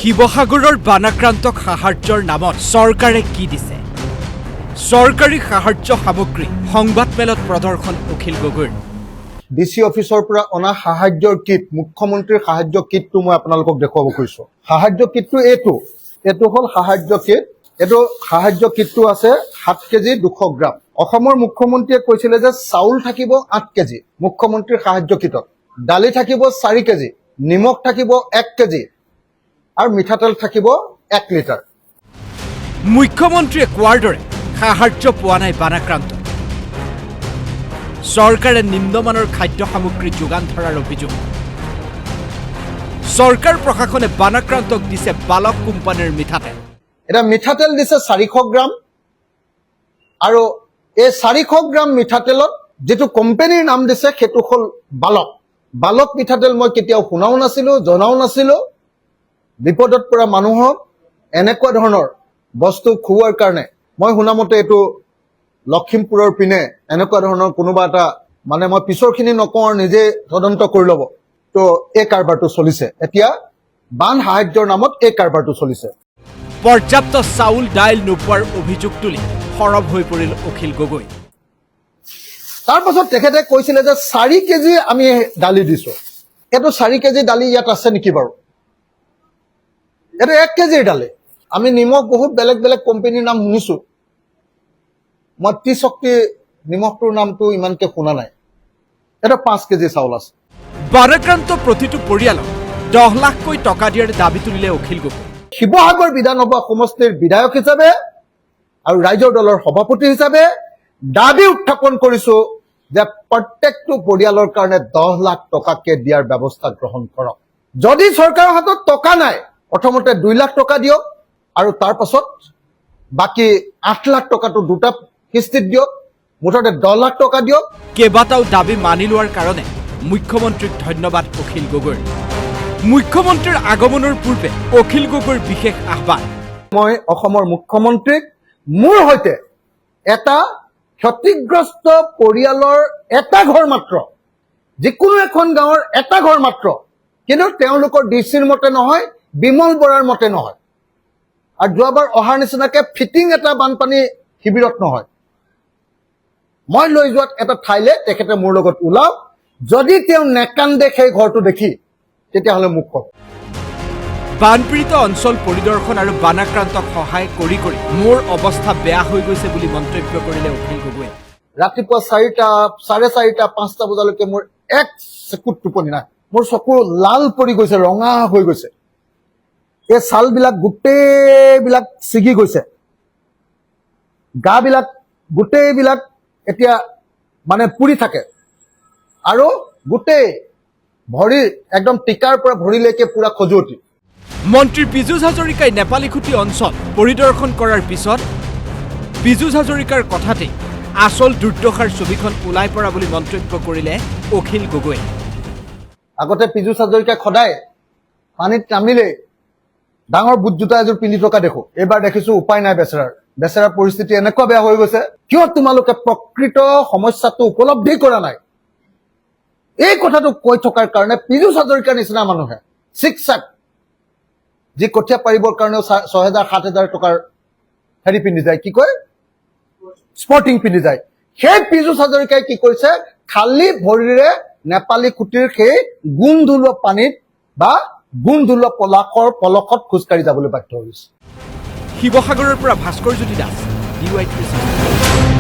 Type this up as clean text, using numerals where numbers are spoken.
শিৱসাগৰৰ বানাক্ৰান্তক সাহায্যৰ নামত চৰকাৰে কি দিছে? চৰকাৰী সাহায্য সামগ্ৰী সংবাদমেলত প্ৰদৰ্শন অখিল গগৈৰ। ডিসি অফিসৰ পৰা অনা সাহায্যৰ কিট, মুখ্যমন্ত্ৰীৰ সাহায্য কিটটো মই আপোনালোকক দেখুৱাব খুজিছো। সাহায্য কিটটো এইটো হল সাহায্য কিট। এইটো সাহায্য কিটটো আছে 7 কেজি 200 গ্ৰাম। অসমৰ মুখ্যমন্ত্ৰীয়ে কৈছিলে যে চাউল থাকিব 8 কেজি মুখ্যমন্ত্ৰীৰ সাহায্য কিটত, দালি থাকিব 4 কেজি, নিমখ থাকিব 1 কেজি আৰু মিঠাতেল থাকিব 1 লিটাৰ। মুখ্যমন্ত্ৰীয়ে কোৱাৰ দৰে সাহায্য পোৱা নাই বানাক্ৰান্ত। চৰকাৰে নিম্নমানৰ খাদ্য সামগ্ৰী যোগান ধৰাৰ অভিযোগ। চৰকাৰ প্ৰশাসনে বানাক্ৰান্তক দিছে বালক কোম্পানীৰ মিঠাতেল। এটা মিঠাতেল দিছে 400 গ্ৰাম আৰু এই 400 গ্ৰাম মিঠাতেলত যেটো কোম্পানীৰ নাম দিছে সেইটো হল বালক মিঠাতেল। মই কেতিয়াও শুনাও নাছিলো, জনাও নাছিলো। বিপদত পৰা মানুহক এনেকুৱা ধৰণৰ বস্তু খুওৱাৰ কাৰণে মই শুনামতে এইটো লখিমপুৰৰ পিনে এনেকুৱা ধৰণৰ কোনোবা এটা মানে মই পিছৰখিনি নকওঁ, নিজে তদন্ত কৰি ল'ব। তো এই কাৰবাৰটো চলিছে এতিয়া, বান সাহায্যৰ নামত এই কাৰবাৰটো চলিছে। পৰ্যাপ্ত চাউল দাইল নোপোৱাৰ অভিযোগ তুলি সৰব হৈ পৰিল অখিল গগৈ। তাৰ পাছত তেখেতে কৈছিলে যে 4 কেজি আমি দালি দিছো। এইটো 4 কেজি দালি ইয়াত আছে নেকি বাৰু? এইটো 1 কেজিৰ দালি। আমি নিমখ বহুত বেলেগ বেলেগ কোম্পানীৰ নাম শুনিছো, মই ত্ৰিশক্তি নিমখটোৰ নামটো ইমানকে শুনা নাই। এটা 5 কেজি চাউল আছে। বানাক্ৰান্ত প্ৰতিটো পৰিয়ালক 10 লাখকৈ টকা দিয়াৰ দাবী তুলিলে অখিল গগৈ। শিৱসাগৰ বিধানসভা সমষ্টিৰ বিধায়ক হিচাপে আৰু ৰাইজৰ দলৰ সভাপতি হিচাপে দাবী উত্থাপন কৰিছো যে প্ৰত্যেকটো পৰিয়ালৰ কাৰণে 10 লাখ টকাকে দিয়াৰ ব্যৱস্থা গ্ৰহণ কৰক। যদি চৰকাৰৰ হাতত টকা নাই, প্ৰথমতে 2 লাখ টকা দিয়ক আৰু তাৰ পাছত বাকি 8 লাখ টকাটো দুটা কিস্তিত দিয়ক, মুঠতে 10 লাখ টকা দিয়ক। কেইবাটাও দাবী মানি লোৱাৰ কাৰণে মুখ্যমন্ত্ৰীক ধন্যবাদ অখিল গগৈৰ। মুখ্যমন্ত্ৰীৰ আগমনৰ পূৰ্বে অখিল গগৈৰ বিশেষ আহ্বান। মই অসমৰ মুখ্যমন্ত্ৰীক মোৰ সৈতে এটা ক্ষতিগ্ৰস্ত পৰিয়ালৰ এটা ঘৰ মাত্ৰ, যিকোনো এখন গাঁৱৰ এটা ঘৰ মাত্ৰ, কিন্তু তেওঁলোকৰ ডিচিৰ মতে নহয়, বিমল বৰাৰ মতে নহয়, আৰু যোৱাবাৰ অহাৰ নিচিনাকে ফিটিং এটা বানপানী শিবিৰত নহয়, মই লৈ যোৱাত এটা ঠাইলে তেখেতে মোৰ লগত ওলাওক। যদি তেওঁ নেকান্দে সেই ঘৰটো দেখি, তেতিয়াহ'লে মোক কওক। বানপীড়িত অঞ্চল পৰিদৰ্শন আৰু বানাক্ৰান্তক সহায় কৰি কৰি মোৰ অৱস্থা বেয়া হৈ গৈছে বুলি মন্তব্য কৰিলে অখিল গগৈয়ে। ৰাতিপুৱা 4টা, 4:30, 5টা বজালৈকে মোৰ এক চেকুট টোপনি নাই। মোৰ চকু লাল পৰি গৈছে, ৰঙা হৈ গৈছে। এই ছালবিলাক গোটেইবিলাক ছিগি গৈছে, গাবিলাক গোটেইবিলাক এতিয়া মানে পুৰি থাকে, আৰু গোটেই ভৰি একদম টিকাৰ পৰা ভৰিলৈকে পুৰা খজুৱতি। মন্ত্ৰী পীযুষ হাজৰিকাই নেপালীখুটি অঞ্চল পৰিদৰ্শন কৰাৰ পিছত পীযুষ হাজৰিকাৰ কথাতেই আচল দুৰ্দশাৰ ছবিখন ওলাই পৰা বুলি মন্তব্য কৰিলে অখিল গগৈ। আগতে পীযুষ হাজৰিকাক সদায় পানীত নামিলে ডাঙৰ বুট জোতা এযোৰ পিন্ধি থকা দেখো। এইবাৰ দেখিছো উপায় নাই বেচেৰাৰ পৰিস্থিতি এনেকুৱা বেয়া হৈ গৈছে। কিয় তোমালোকে প্ৰকৃত সমস্যাটো উপলব্ধি কৰা নাই? এই কথাটো কৈ থকাৰ কাৰণে পীযুষ হাজৰিকাৰ নিচিনা মানুহে চিকচাক যি কঠীয়া পাৰিবৰ কাৰণেও 6,000-7,000 টকাৰ হেৰি পিন্ধি যায়, কি কয়, স্পৰ্টিং পিন্ধি যায়। সেই পীযুষ হাজৰিকাই কি কৰিছে, খালী ভৰিৰে নেপালী খুঁটিৰ সেই গোন্ধ ওলোৱা পানীত বা গোন্ধ ওলোৱা পলসত খোজকাঢ়ি যাবলৈ বাধ্য হৈছে। শিৱসাগৰৰ পৰা ভাস্কৰ জ্যোতি দাস, DY360।